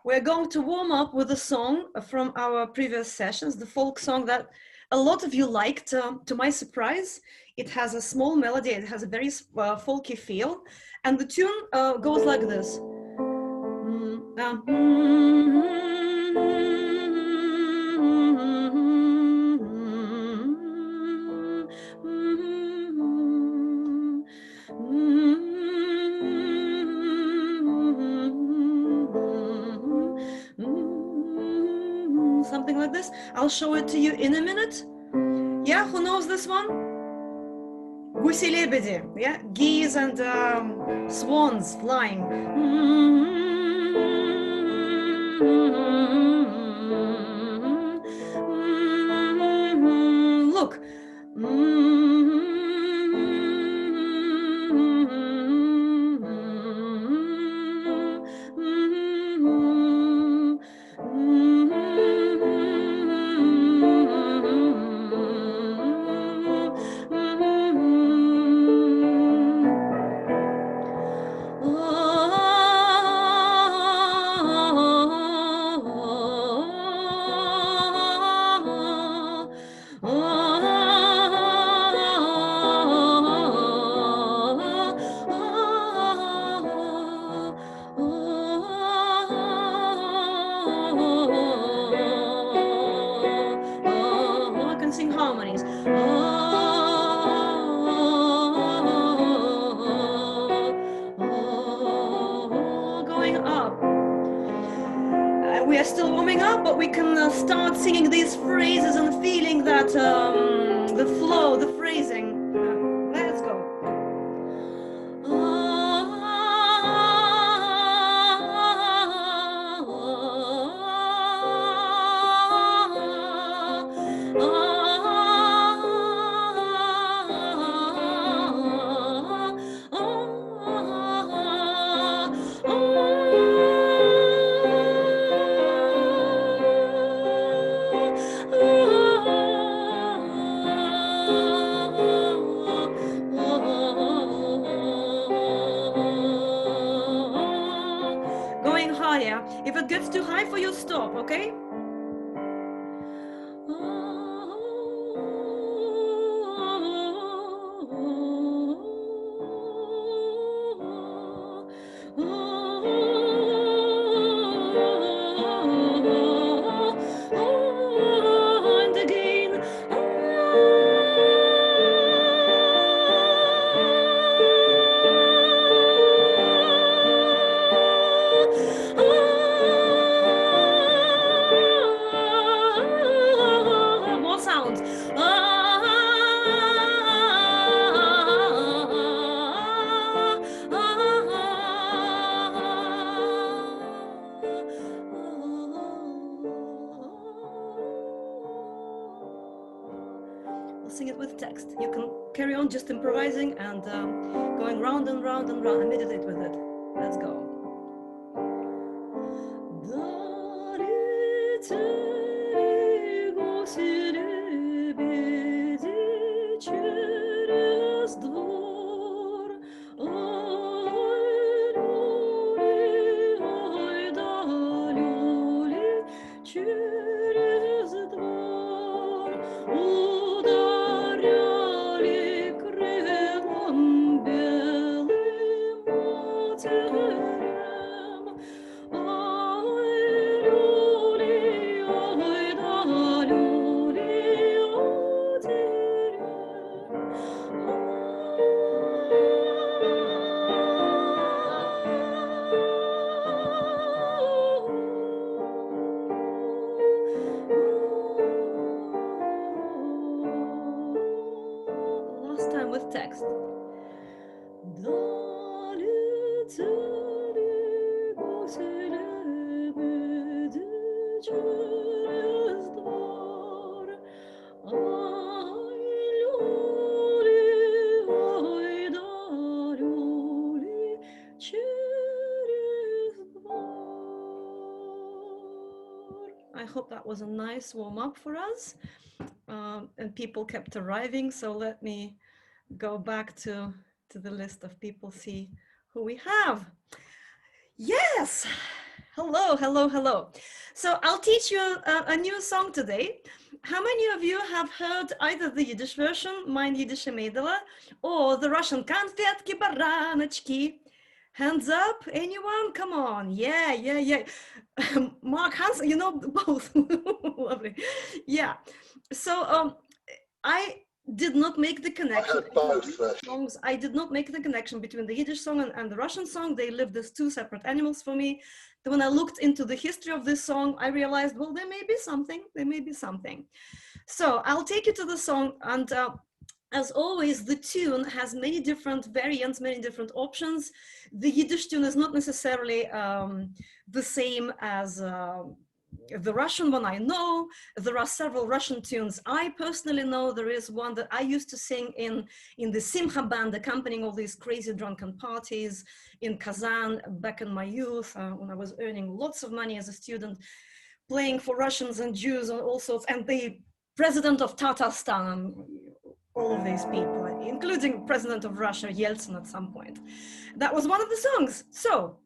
We're going to warm up with a song from our previous sessions, the folk song that a lot of you liked, to my surprise. It has a small melody, it has a very folky feel, and the tune goes like this. Something like this. I'll show it to you in a minute. Yeah, who knows this one? Гуси-лебеди, yeah, geese and swans flying. Look. I can sing harmonies. Going up. We are still warming up, but we can start singing these phrases and feeling that the flow, the phrasing. Let's go. Going higher. If it gets too high for you, stop, okay? And again. More sounds. We'll sing it with text. You can carry on just improvising and going round and round and round and meditate with it. Let's go. Last time with text. I hope that was a nice warm-up for us, and people kept arriving, so let me go back to the list of people, see who we have. Yes, Hello, hello, hello. So I'll teach you a new song today. How many of you have heard either the Yiddish version, Main Yiddishe Meydele, or the Russian Konfetki Baranочки? Hands up, anyone? Come on. Yeah, yeah, yeah. Mark Hansen, you know both. Lovely. Yeah. So I did not make the connection. I heard both songs. I did not make the connection between the Yiddish song and the Russian song. They lived as two separate animals for me. Then when I looked into the history of this song, I realized, well, there may be something. There may be something. So I'll take you to the song, and as always, the tune has many different variants, many different options. The Yiddish tune is not necessarily the same as the Russian one I know. There are several Russian tunes I personally know. There is one that I used to sing in the Simcha band, accompanying all these crazy drunken parties in Kazan back in my youth, when I was earning lots of money as a student, playing for Russians and Jews and all sorts, and the president of Tatarstan, all of these people, including president of Russia, Yeltsin at some point. That was one of the songs. So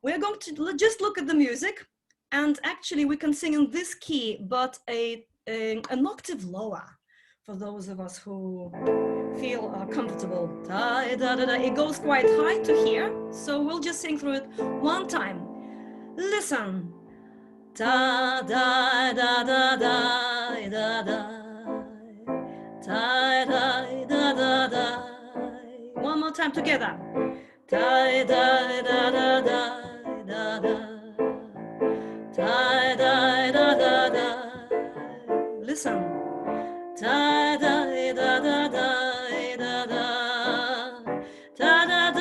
we're going to just look at the music, and actually we can sing in this key, but an octave lower for those of us who feel comfortable. It goes quite high to here, so we'll just sing through it one time. Listen. Da da da da da da da da da da da da. One more time together. Da da da da da da da da da da da da. Listen. Da da da da da da da da da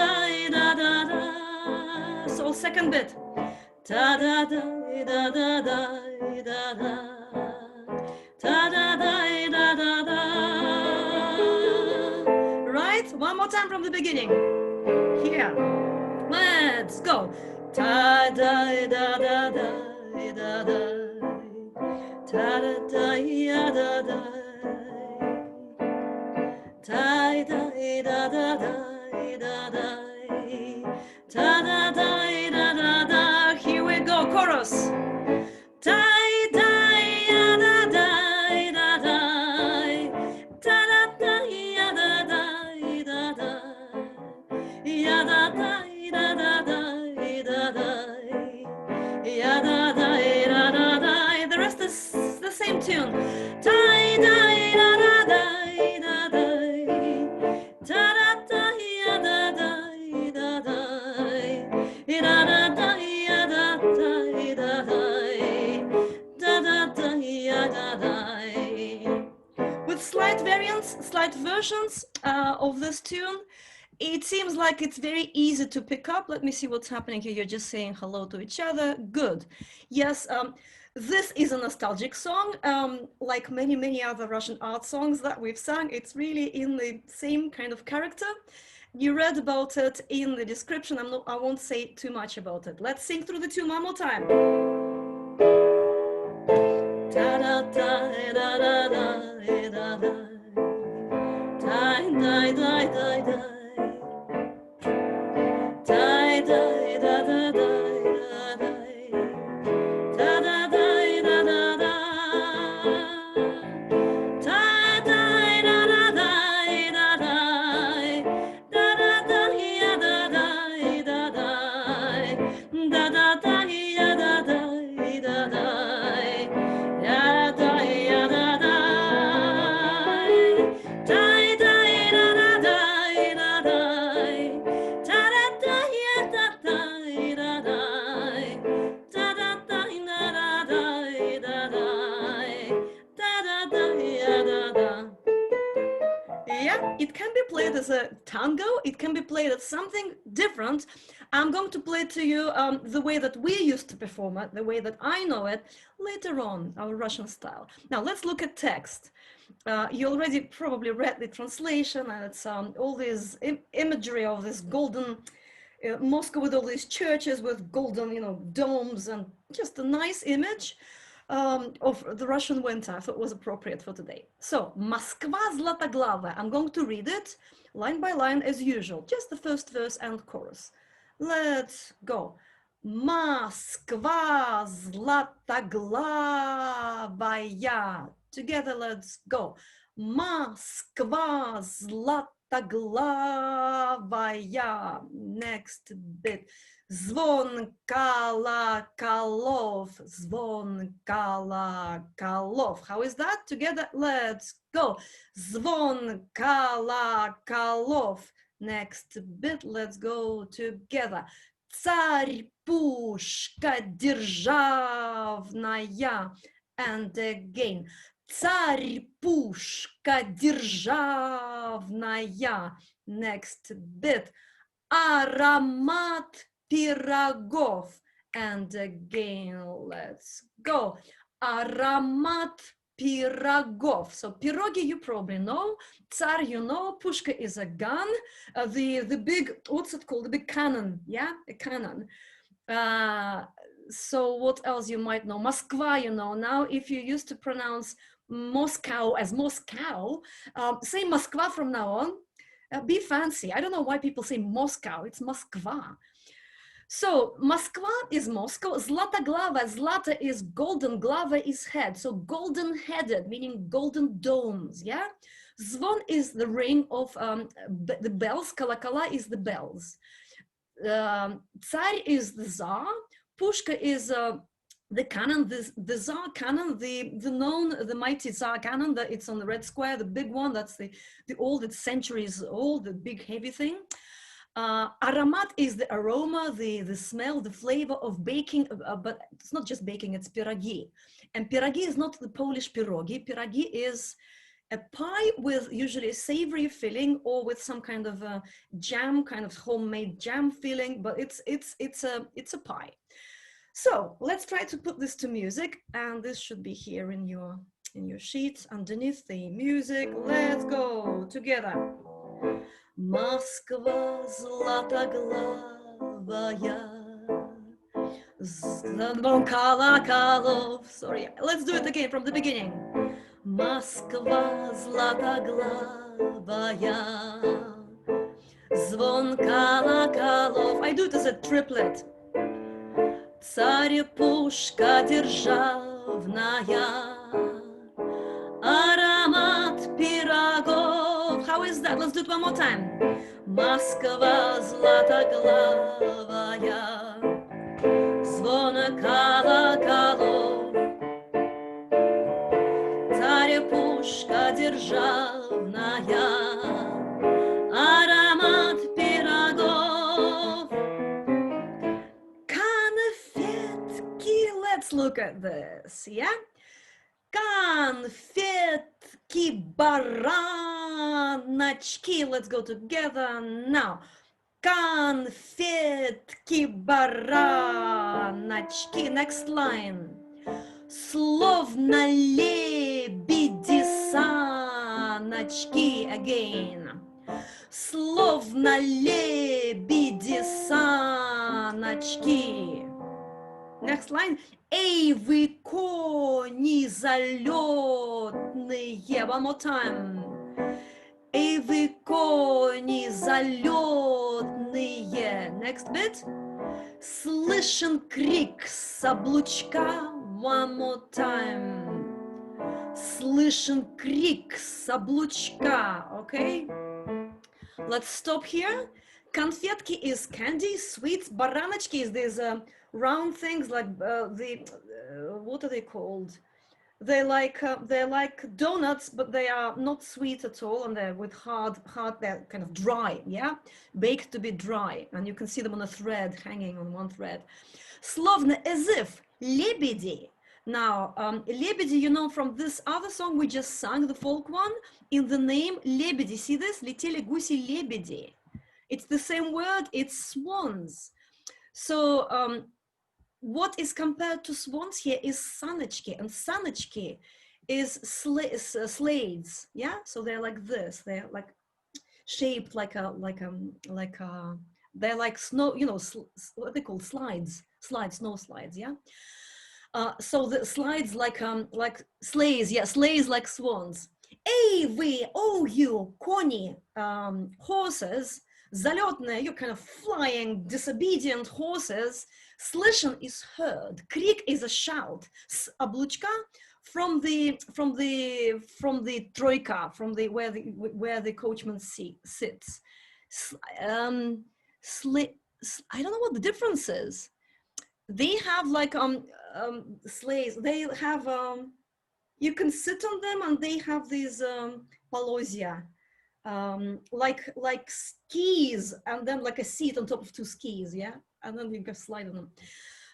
da da da. So second bit. Da da da da da da da da da da da da da. Right? One more time from the beginning. Here. Let's go. Da da da da da da da da da da da da da da da da. Da da da da da da. Here we go, chorus. Da da da da da da da da da da da da ya da da da da da da ya da da da da. The rest is the same tune. Da da da da da da da da ya da da da da. With slight variants, slight versions of this tune, it seems like it's very easy to pick up. Let me see what's happening here. You're just saying hello to each other. Good. Yes, this is a nostalgic song. Like many, many other Russian art songs that we've sung, it's really in the same kind of character. You read about it in the description. I won't say too much about it. Let's sing through the tune one more time. Da da da da da da da da da da da da. It can be played as a tango, it can be played as something different. I'm going to play to you the way that we used to perform it, the way that I know it, later on, our Russian style. Now let's look at text. You already probably read the translation, and it's all this imagery of this golden Moscow with all these churches with golden, domes, and just a nice image of the Russian winter. I thought was appropriate for today. So, Moskva Zlatoglavaya. I'm going to read it line by line as usual, just the first verse and chorus. Let's go. Moskva Zlatoglavaya. Together, let's go. Moskva Zlatoglavaya. Next bit. Звон колоколов, звон колоколов. How is that? Together, let's go. Звон колоколов. Next bit, let's go together. Царь пушка державная. And again. Царь пушка державная. Next bit. Аромат пирогов. And again, let's go. Аромат пирогов. So пироги you probably know. Tsar you know. Pushka is a gun. The big, what's it called? The big cannon. Yeah, a cannon. So what else you might know? Moskva you know. Now if you used to pronounce Moscow as Moscow, say Moskva from now on. Be fancy. I don't know why people say Moscow. It's Moskva. So Moskva is Moscow. Zlatoglava, Zlata is golden, glava is head. So golden headed, meaning golden domes. Yeah. Zvon is the ring of the bells. Kolokala is the bells. Tsar is the Tsar. Pushka is the cannon, the Tsar cannon, the mighty Tsar cannon, that it's on the Red Square, the big one, that's the old, it's centuries old, the big heavy thing. Aromat is the aroma, the smell, the flavor of baking, but it's not just baking, it's pierogi. And pierogi is not the Polish pierogi. Pierogi is a pie with usually a savory filling or with some kind of a jam, kind of homemade jam filling, but it's a pie. So let's try to put this to music, and this should be here in your sheets underneath the music. Let's go together. Moskva Zlatoglavaya. Sorry, let's do it again from the beginning. Moskva Zlatoglavaya. Звон колоколов. I do it as a triplet. Царь пушка державная, аромат пирогов. How is that? Let's do it one more time. Москва Златоглавая, звон колоколов. Царь пушка державная, аромат пирогов. Let's look at this, yeah? Конфетки, бараночки. Let's go together now. Конфетки, бараночки. Next line. Словно лебеди саночки. Again. Словно лебеди саночки. Next line. Эй, вы кони залетные. One more time. Эй, вы кони залетные. Next bit. Слышен крик с облучка. One more time. Слышен крик с облучка. Okay? Let's stop here. Конфетки is candy, sweets. Бараночки is these round things like what are they called? They're like donuts, but they are not sweet at all, and they're with hard, they're kind of dry, yeah, baked to be dry, and you can see them on a thread, hanging on one thread. Словно as if, лебеди. Now, лебеди, you know, from this other song we just sang, the folk one, in the name лебеди, see this? Летели гуси-лебеди. It's the same word, it's swans. So what is compared to swans here is sanочки, and sanочки is slades, yeah? So they're like this, they're like shaped like they're like snow, you know, what they call slides, snow slides, yeah? So the slides like sleighs, yeah, sleighs like swans. Эй, вы, oh you, кони, horses, залетные, you're kind of flying, disobedient horses, Slishon is heard. Krik is a shout. Облучка from the troika, from the where the coachman sits. I don't know what the difference is. They have like sleighs. They have you can sit on them, and they have these polozia, like skis, and then like a seat on top of two skis, yeah, and then you can slide on them.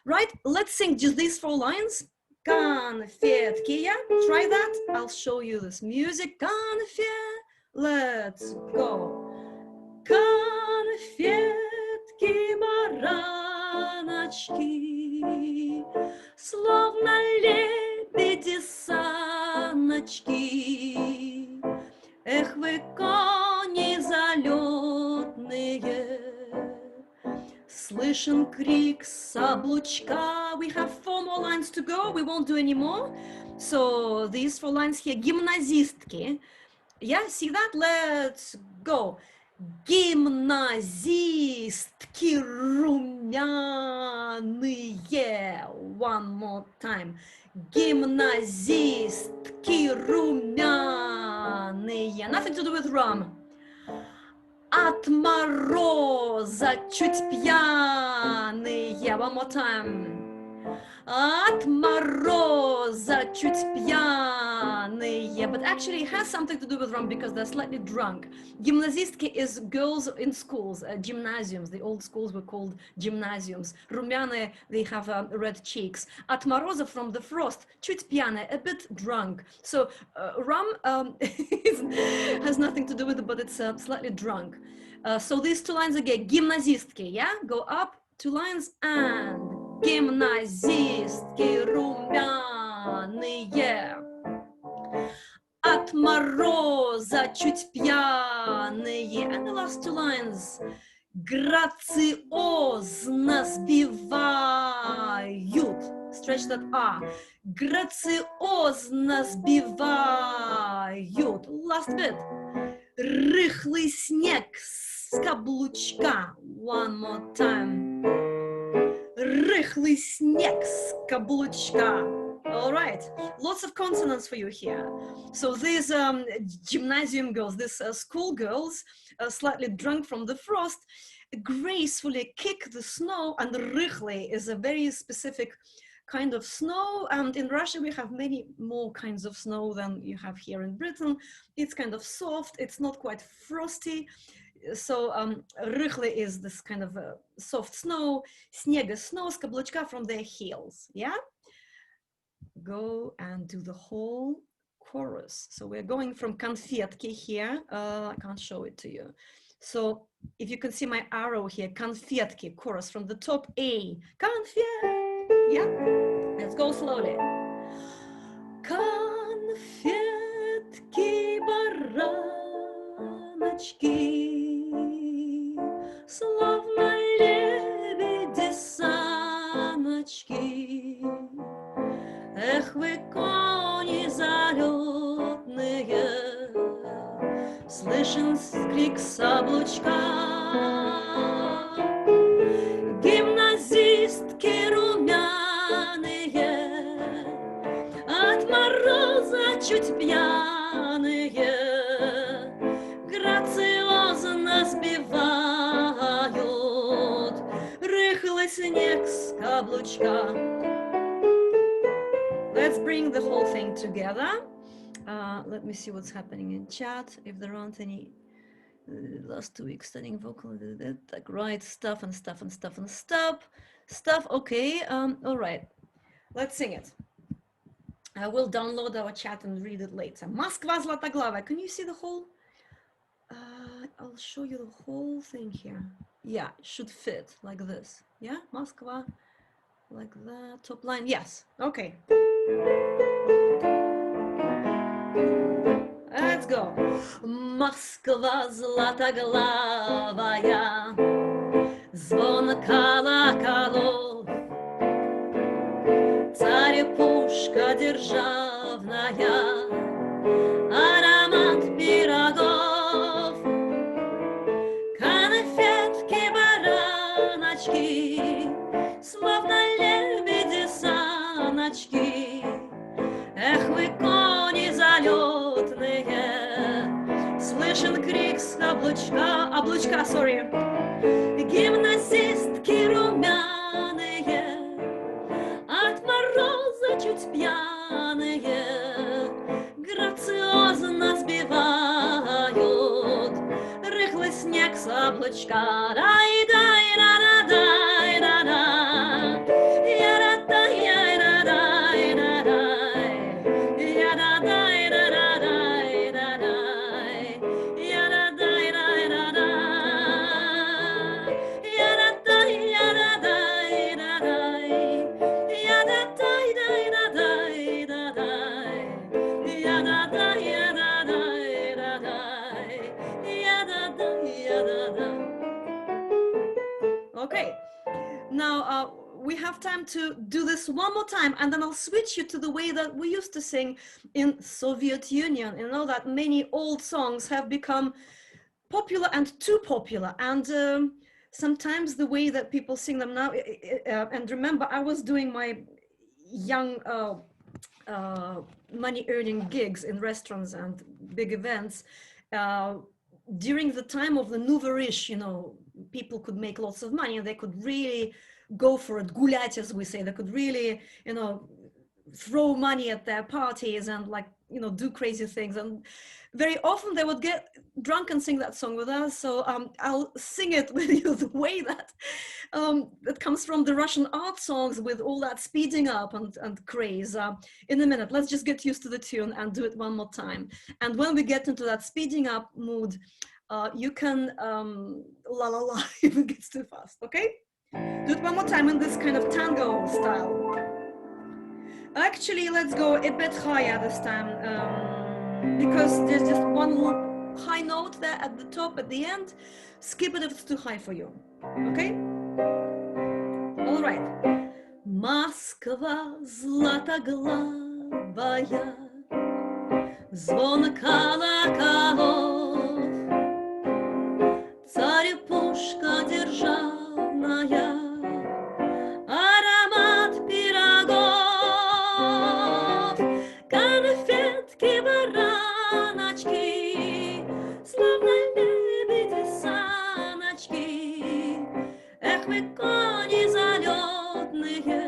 Right, let's sing just these 4 lines. Конфетки, yeah, try that. I'll show you this music. Конфет, let's go. Конфетки, бараночки, словно лебеди саночки. Эх вы, кони залетные, слышен крик с облучка. We have 4 more lines to go. We won't do any more. So these 4 lines here. Гимназистки. Yeah, see that? Let's go. Гимназистки румяные. One more time. Гимназистки румяные. Nothing to do with rum. От мороза чуть пьяные. One more time. От мороза чуть пьяные. But actually it has something to do with rum because they're slightly drunk. Gimnazistki is girls in schools, gymnasiums. The old schools were called gymnasiums. Rumяные, they have red cheeks. От мороза, from the frost. Чуть пьяные, a bit drunk. So rum has nothing to do with it, but it's slightly drunk. So these 2 lines again. Gimnazistki, yeah? Go up 2 lines and гимназистки румяные, от мороза чуть пьяные. And the last 2 lines. Грациозно сбивают. Stretch that R. Грациозно сбивают. Last bit. Рыхлый снег с каблучка. One more time. Рыхлый снег с каблучка. All right, lots of consonants for you here. So these gymnasium girls, these school girls, slightly drunk from the frost, gracefully kick the snow, and рыхлый is a very specific kind of snow, and in Russia we have many more kinds of snow than you have here in Britain. It's kind of soft, it's not quite frosty. So рыхлый is this kind of soft snow. Снег is snow, с каблучка from their heels. Yeah? Go and do the whole chorus. So we're going from конфетки here. I can't show it to you. So if you can see my arrow here, конфетки, chorus from the top A. Конфет. Yeah? Let's go slowly. Конфетки, бараночки, словно лебеди саночки. Эх вы, кони залетные, слышен крик с облучка. Гимназистки румяные, от мороза чуть пьяные, грациозно сбивают рыхлый снег с каблучка. Let's bring the whole thing together. Let me see what's happening in chat. If there aren't any last 2 weeks studying vocal, like right stuff and stuff and stuff and stuff. Okay, all right. Let's sing it. I will download our chat and read it later. Moskva Zlatoglavaya. Can you see the whole? I'll show you the whole thing here. Yeah, it should fit like this. Yeah, Moskva, like that. Top line. Yes. Okay. Let's go. Moskva Zlatoglavaya, звон колоколов, царь-пушка державная, аромат пирогов, конфетки, бараночки, словно саночки. Эх, вы кони залетные, слышен крик с облучка, sorry. Гимназистки румяные, от мороза чуть пьяные, грациозно сбивают рыхлый снег с облачка. Okay, now we have time to do this one more time, and then I'll switch you to the way that we used to sing in Soviet Union. You know that many old songs have become popular and too popular, and sometimes the way that people sing them now, and remember, I was doing my young money earning gigs in restaurants and big events during the time of the nouveau-riche. You know, people could make lots of money and they could really go for it, gulять, as we say. They could really, you know, throw money at their parties and, like, you know, do crazy things. And very often they would get drunk and sing that song with us. So I'll sing it with you the way that it comes from the Russian art songs, with all that speeding up and craze. In a minute, let's just get used to the tune and do it one more time. And when we get into that speeding up mood, you can la la la if it gets too fast, okay? Do it one more time in this kind of tango style. Actually, let's go a bit higher this time, because there's just one high note there at the top, at the end. Skip it if it's too high for you, okay? All right. Moskva Zlatoglavaya, звон колоколов, царь-пушка державная, аромат пирогов, конфетки, бараночки, словно лебеди саночки. Эх, вы кони залетные,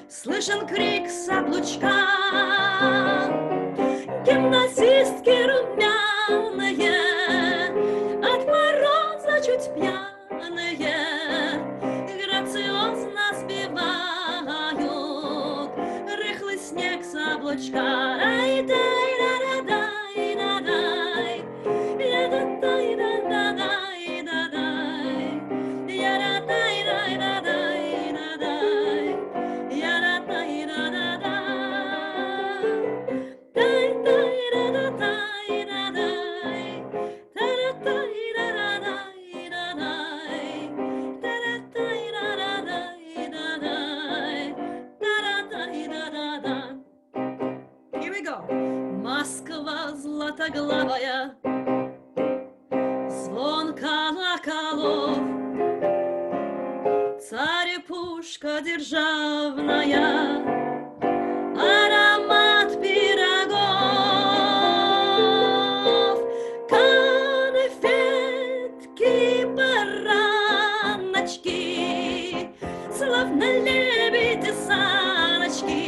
слышен крик с облучка. Гимназистки румяные, от мороза чуть пьяные, грациозно сбивают рыхлый снег с облачка. Here we go. Moskva Zlatoglavaya, звон колоколов, царь-пушка державная, аромат пирогов, конфетки, бараночки, словно лебеди саночки.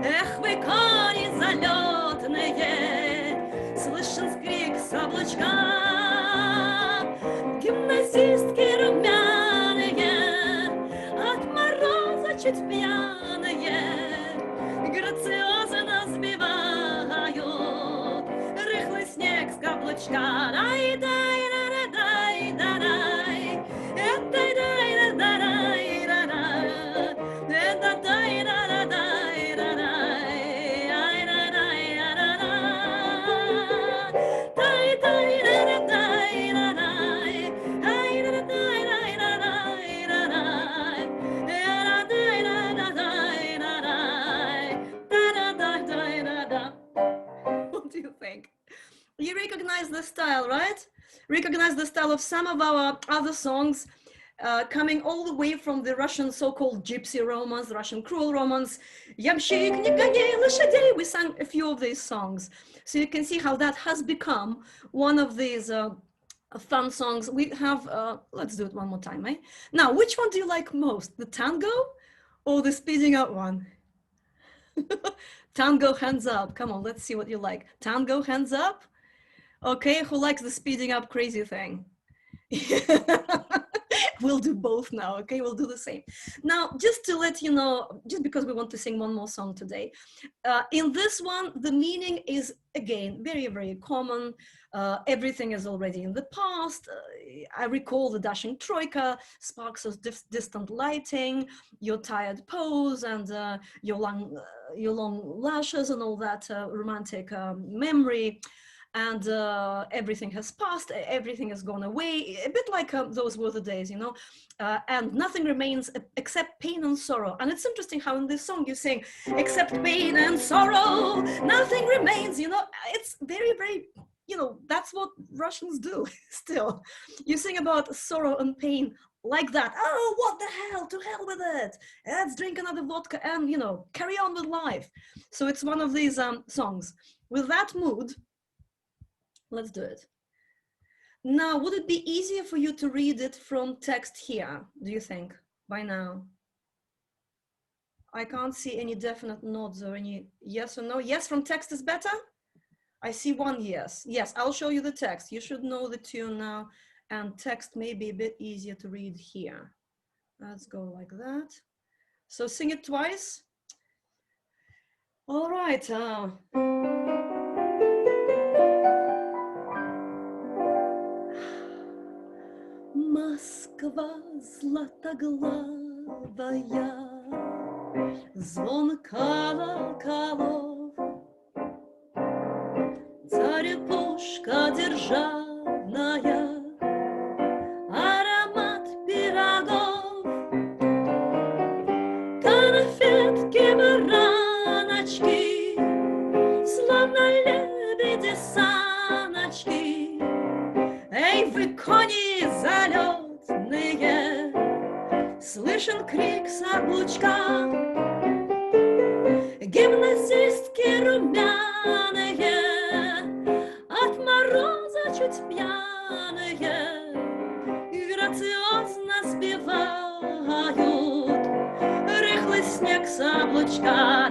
Эх, вы кони залетные, слышен скрик с облачка. Гимназистки румяные, от мороза чуть пьяные, грациозно сбивают рыхлый снег с каблучка. What do you think? You recognize the style, right? Recognize the style of some of our other songs. coming all the way from the Russian so-called gypsy romance, Russian cruel romance. Ямщик, не гоняй лошадей. We sang a few of these songs. So you can see how that has become one of these fun songs. We have, let's do it one more time, eh? Now, which one do you like most? The tango or the speeding up one? Tango, hands up. Come on, let's see what you like. Tango, hands up. Okay, who likes the speeding up crazy thing? We'll do both now, okay? We'll do the same. Now, just to let you know, just because we want to sing one more song today, in this one, the meaning is, again, very, very common. Everything is already in the past. I recall the dashing troika, sparks of distant lighting, your tired pose, and your long lashes and all that romantic memory. And everything has passed, everything has gone away, a bit like those were the days, you know, and nothing remains except pain and sorrow. And it's interesting how in this song you sing, except pain and sorrow, nothing remains, you know. It's very, very, you know, that's what Russians do still. You sing about sorrow and pain like that. Oh, what the hell, to hell with it. Let's drink another vodka and, you know, carry on with life. So it's one of these songs. With that mood, let's do it. Now, would it be easier for you to read it from text here, do you think, by now? I can't see any definite nods or any yes or no. Yes, from text is better? I see one yes. Yes, I'll show you the text. You should know the tune now, and text may be a bit easier to read here. Let's go like that. So sing it twice. All right. Москва Златоглавая, звон колоколов, царь-пушка державная, аромат пирогов, конфетки, бараночки, словно лебеди саночки. Эй, вы, кони залетные, слышен крик с облучка, гимназистки румяные, от мороза чуть пьяные, грациозно сбивают рыхлый снег с облучка.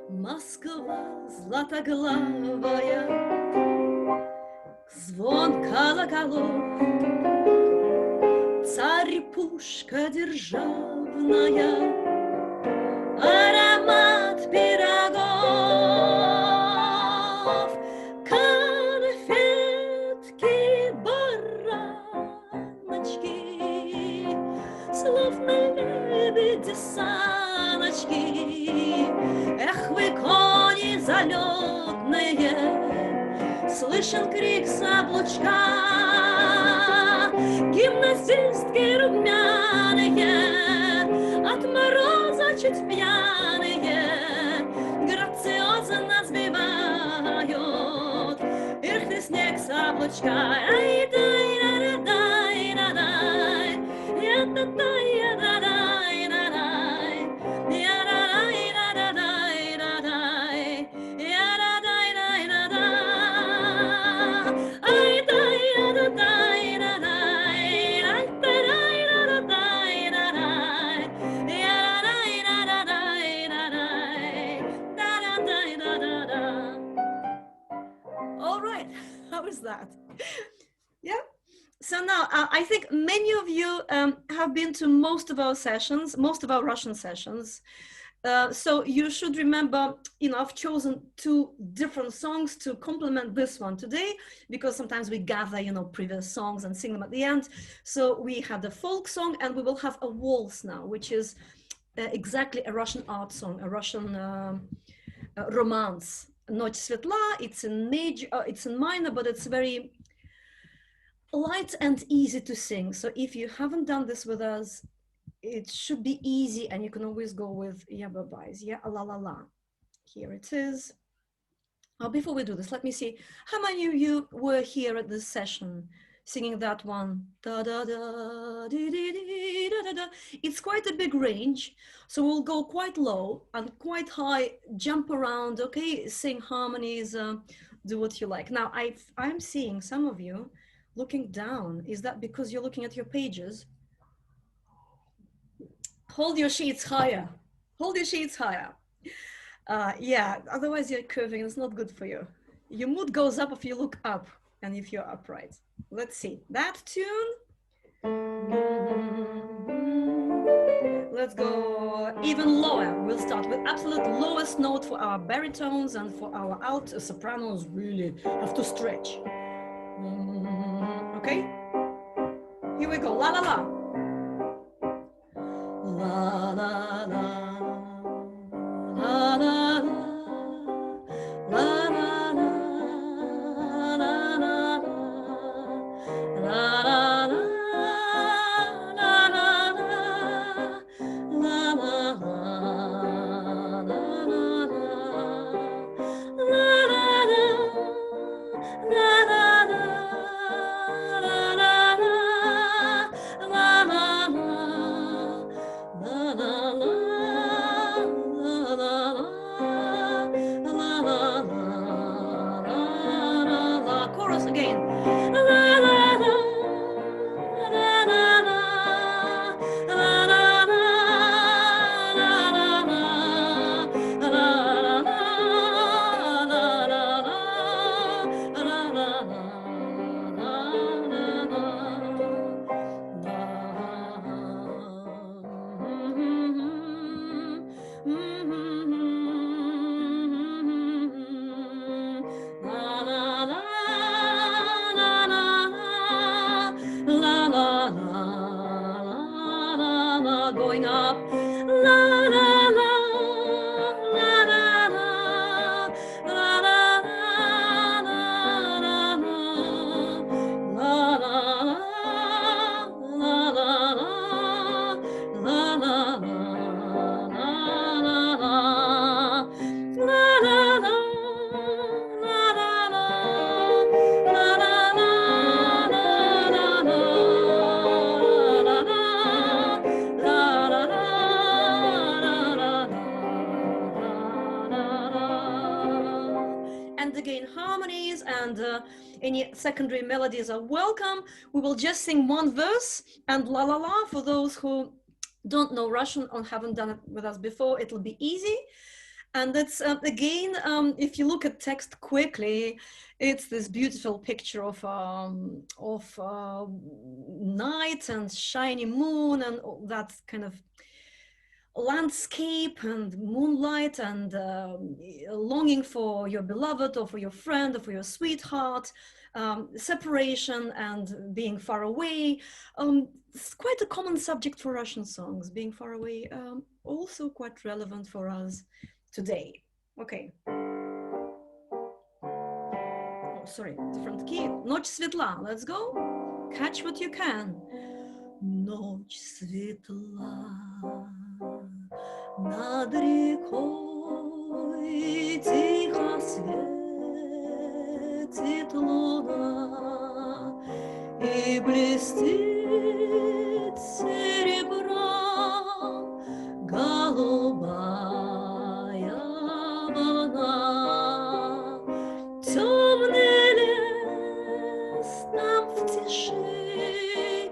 Москва Златоглавая, звон колоколов, царь-пушка державная, аромат пирогов, конфетки, бараночки, словно лебеди саночки. Эх, вы, кони залетные, слышен крик с облучка, гимназистки румяные, от мороза чуть пьяные, грациозно сбивают рыхлый снег с облучка. All right, how is that? Yeah. So now I think many of you have been to most of our sessions, most of our Russian sessions. So you should remember, I've chosen two different songs to complement this one today, because sometimes we gather, previous songs and sing them at the end. So we had a folk song, and we will have a waltz now, which is exactly a Russian art song, a Russian romance. Noche Svetla, it's in minor, but it's very light and easy to sing. So if you haven't done this with us, it should be easy, and you can always go with Yababais, yeah, la la la. Here it is. Before we do this, let me see how many of you were here at this session singing that one. Da da da dee, dee, dee, da, da, da. It's quite a big range, so we'll go quite low and quite high, jump around, okay, sing harmonies, do what you like. Now I'm seeing some of you looking down. Is that because you're looking at your pages? Hold your sheets higher. Hold your sheets higher. Yeah, otherwise you're curving. It's not good for you. Your mood goes up if you look up and if you're upright. Let's see. That tune. Let's go even lower. We'll start with absolute lowest note for our baritones, and for our alt sopranos really have to stretch. Okay? Here we go. La la la. La la la. La la la. La la la. La la la. La la la. Chorus again. Going up, la la la, la la la, la la la, la and again harmonies and any secondary melodies are welcome. We will just sing one verse and la la la. For those who don't know Russian or haven't done it with us before, it'll be easy. And that's again, if you look at text quickly, it's this beautiful picture of night and shiny moon and that kind of landscape and moonlight and longing for your beloved or for your friend or for your sweetheart, separation and being far away. It's quite a common subject for Russian songs, being far away, also quite relevant for us today. Okay. Oh, sorry, different key. Ночь светла, let's go. Catch what you can. Ночь светла, над рекой тихо светит луна и блестит серебром голубая волна. Темный лес там в тиши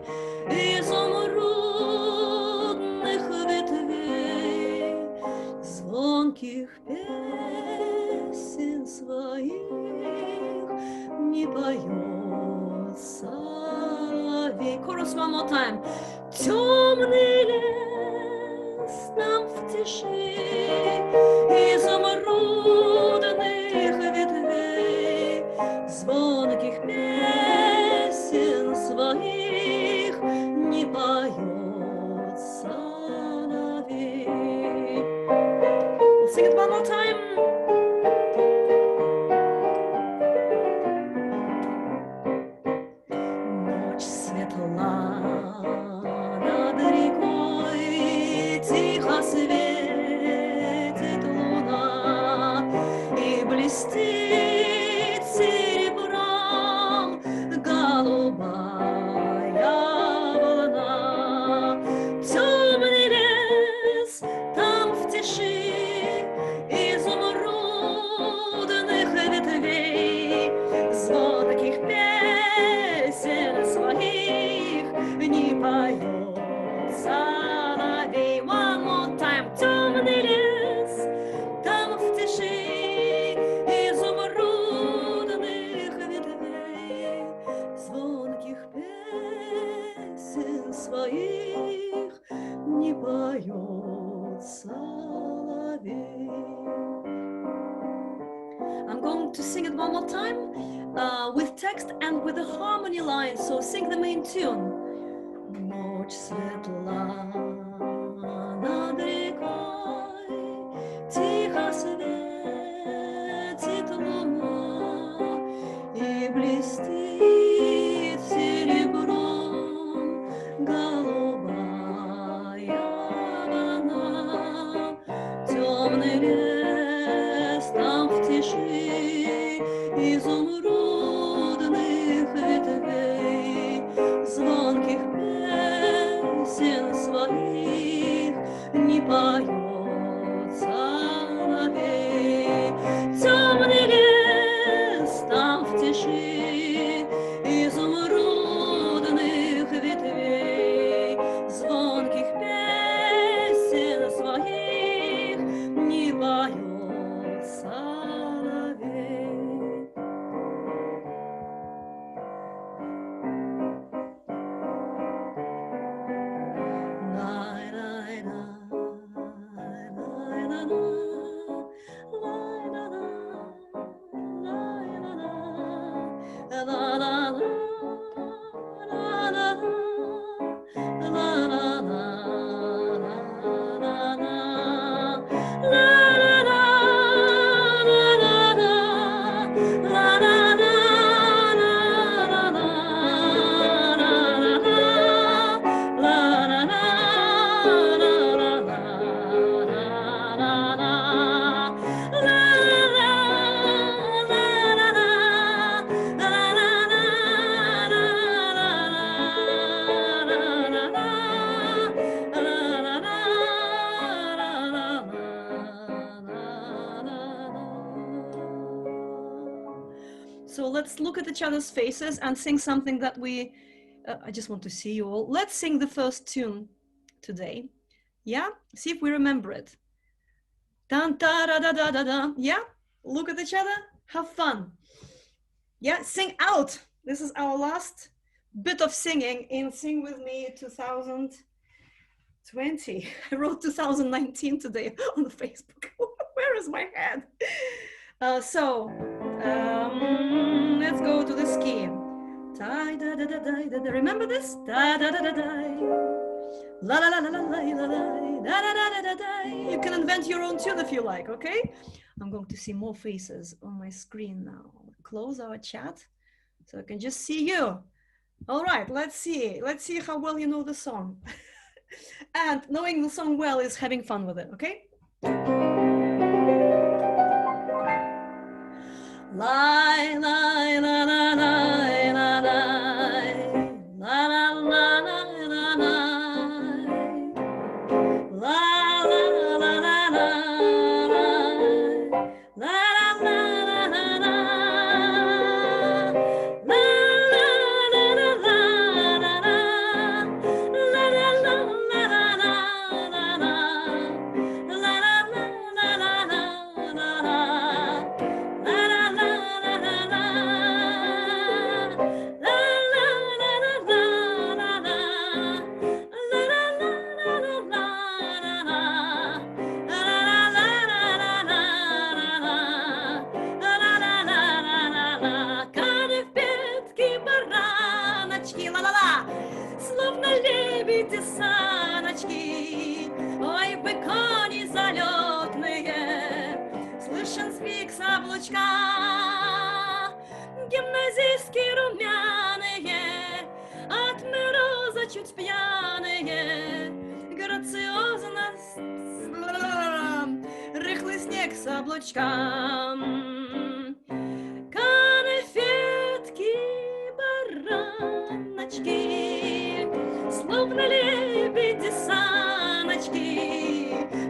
изумрудных ветвей, звонких песен своих не поет соловей. Chorus one more time. Темный лес там в тиши sing it one more time. Ночь светла над рекой, тихо светит луна и блестит серебром голубая волна. Темный лес там в тиши изумрудных ветвей, звонких песен своих не поет соловей. One more time. Темный лес там в тиши изумрудных ветвей, звонких песен своих не поет соловей. I'm going to sing it one more time with text and with the harmony line. So sing the main tune. Ночь светла над рекой, тихо светит луна и блестит серебром голубая волна. Темный лес там в тиши изумрудных ветвей, звонких песен своих не поет соловей. Темный лес там в тиши изумрудных ветвей, звонких песен своих не поет соловей. So let's look at each other's faces and sing something that we, I just want to see you all. Let's sing the first tune today. Yeah, see if we remember it. Dun, da, da, da, da, da, da. Yeah, look at each other, have fun. Yeah, sing out. This is our last bit of singing in Sing With Me 2020. I wrote 2019 today on the Facebook. Where is my head? Let's go to the ski. Remember this? La la la la la la la la. You can invent your own tune if you like, okay? I'm going to see more faces on my screen now. Close our chat so I can just see you. All right, let's see how well you know the song. And knowing the song well is having fun with it, okay? Lie, lie, la, la, lie, la, lie. La, la, la, la, la, lie. La, la, la, la, la, lie. La, la, la, la, la, lie. La, la, la, la, la, la, la. La, la, la, la, la, la, la. La, la, la, la, la, la, la. чуть пьяные, грациозно, рыхлый снег с облачком. Конфетки, бараночки, словно лебеди саночки.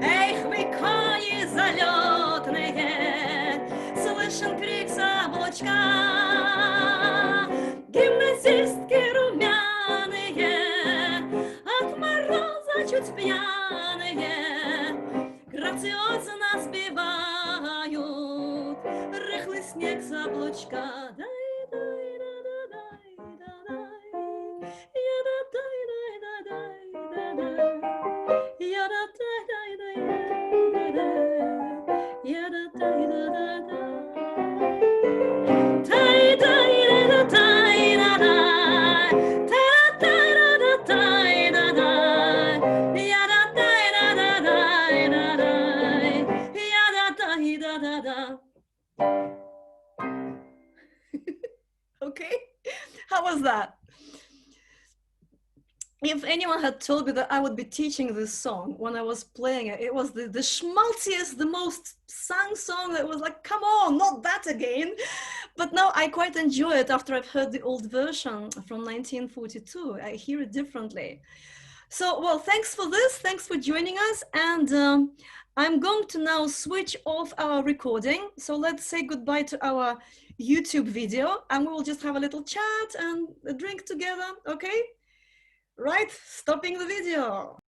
Эх, вы кони залетные, слышен крик с облачка. Гимназистки румяные, от мороза чуть пьяные, грациозно сбивают рыхлый снег с облачка. Okay, how was that? If anyone had told me that I would be teaching this song when I was playing it, it was the schmaltziest, the most sung song that was like, come on, not that again. But now I quite enjoy it after I've heard the old version from 1942. I hear it differently. So, well, thanks for this. Thanks for joining us. And I'm going to now switch off our recording. So let's say goodbye to our YouTube video and we will just have a little chat and a drink together, okay? Right, stopping the video.